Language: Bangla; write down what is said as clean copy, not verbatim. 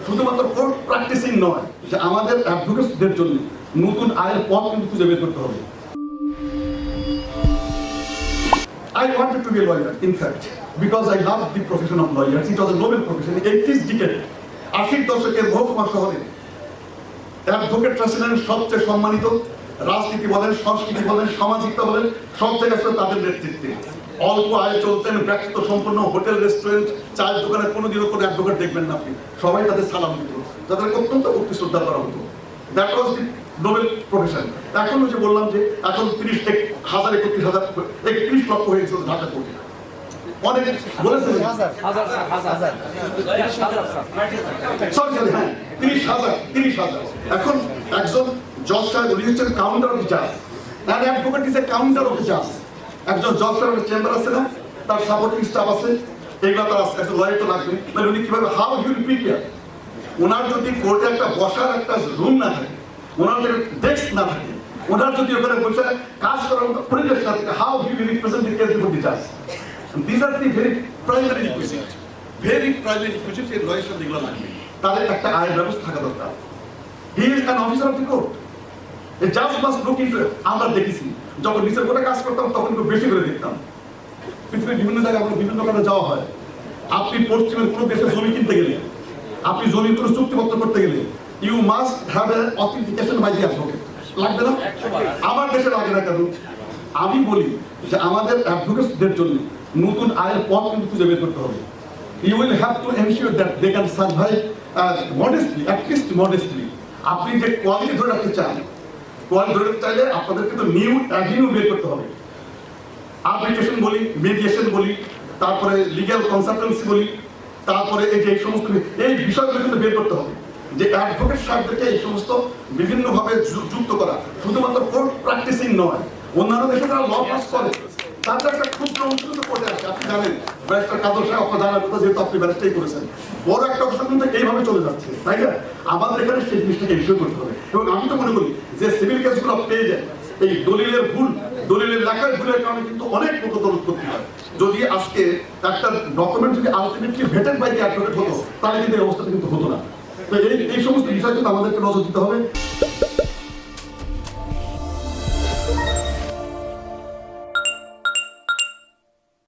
শুধুমাত্র কোর্ট প্র্যাকটিসিং নয়, যে আমাদের অ্যাডভোকেটসদের জন্য নতুন আয়ের পথ কিন্তু খুঁজে বের করতে হবে। I wanted to be a lawyer, in fact, because I loved the profession of lawyers. It was a noble profession. 80s decade, 80 দশকের মহকুমা শহরে অ্যাডভোকেটরা ছিলেন সবচেয়ে সম্মানিত। রাজনীতি বলেন, সংস্কৃতি বলেন, সামাজিকতা বলেন, সব জায়গায় ছিল তাদের নেতৃত্বে। অল্প আয়ে চলতেন, ব্যক্তিত্ব সম্পন্ন হোটেল, রেস্টুরেন্ট, চায়ের দোকানে কোনোদিনও কোনো অ্যাডভোকেট দেখবেন না আপনি। সবাই তাদের সালাম দিত, তাদের অত্যন্ত ভক্তি শ্রদ্ধা করা হতো। That was the noble profession. এখন যে বললাম যে এখন 31 লক্ষ হয়ে গেছে ঢাকা কোর্টে। অনেক বলেছেন সরি হ্যাঁ 30,000। এখন একজন জজ সাহেব উনি হচ্ছেন কাউন্টার অফ জাজ, and advocate is a counter of জাজ। একজন জজ সাহেবের চেম্বার আছে না, তার সাপোর্টিং স্টাফ আছে, এগুলো তার একজন লয়ার তো লাগবে। মানে উনি কিভাবে হাউ ইউ প্রিপেয়ার, ওনার যদি কোর্টে একটা বসার একটা রুম না থাকে, ওনার যদি ডেস্ক না থাকে, ওনার যদি ওখানে বসে কাজ করার মতো পরিবেশ না থাকে, how you represent the case before the জাজ। These are the very primary requisites. Very primary requisites এর লয়ের সাথে এগুলো লাগবে। তাদের একটা আয়ের ব্যবস্থা থাকা দরকার। He is an officer of the court. A judge must look into it. আমরা দেখেছি যখন নিচের কোর্টে কাজ করতাম তখন একটু বেশি করে দেখতাম। পৃথিবীর বিভিন্ন জায়গায় আমরা বিভিন্ন কারণে যাওয়া হয়। আপনি পশ্চিমের কোনো দেশে জমি কিনতে গেলে, আপনি জমির কোনো চুক্তিপত্র করতে গেলে, you must have a authentication by the advocate. লাগবে না? আমার দেশে লাগে না কেন? আমি বলি যে আমাদের অ্যাডভোকেটসদের জন্য নতুন আয়ের পথ কিন্তু খুঁজে বের করতে হবে। You will have to ensure that they can survive modestly, at least modestly. আপনি যে কোয়ালিটি ধরে রাখতে চান, কোয়ালিটি ধরে রাখতে চাইলে আপনাদের কিন্তু নিউ অ্যাভিনিউ বের করতে হবে। আর্বিট্রেশন বলি, মিডিয়েশন বলি, তারপরে লিগ্যাল কনসালটেন্সি বলি, তারপরে এই যে এই সমস্ত এই বিষয়গুলো কিন্তু বের করতে হবে। যে অ্যাডভোকেট সাহেবদেরকে এই সমস্ত বিভিন্নভাবে যুক্ত করা, শুধুমাত্র কোর্ট প্র্যাকটিসিং নয়, অন্যান্য দেশে তারা ল পাস করে, তাদের একটা ক্ষুদ্র অংশ কিন্তু কোর্টে আছে। আপনি জানেন ব্যারিস্টার কাদর সাহেব, আপনার জানার কথা, যেহেতু আপনি ব্যারিস্টারই করেছেন, বড় একটা অংশ কিন্তু এইভাবে চলে যাচ্ছে, তাই না? আমাদের এখানে সেই জিনিসটাকে এনশিওর করতে হবে। এবং আমি তো মনে করি যে সিভিল কেসগুলো পেয়ে যায়, এই দলিলের ভুল, দলিলের লেখার ভুলের কারণে কিন্তু অনেক মতো উৎপত্তি হয়। যদি আজকে একটা ডকুমেন্ট যদি ultimately vetted by the advocate হতো, তাহলে কিন্তু এই অবস্থাটা কিন্তু হতো না। তো এই সমস্ত বিষয় কিন্তু আমাদেরকে নজর দিতে হবে।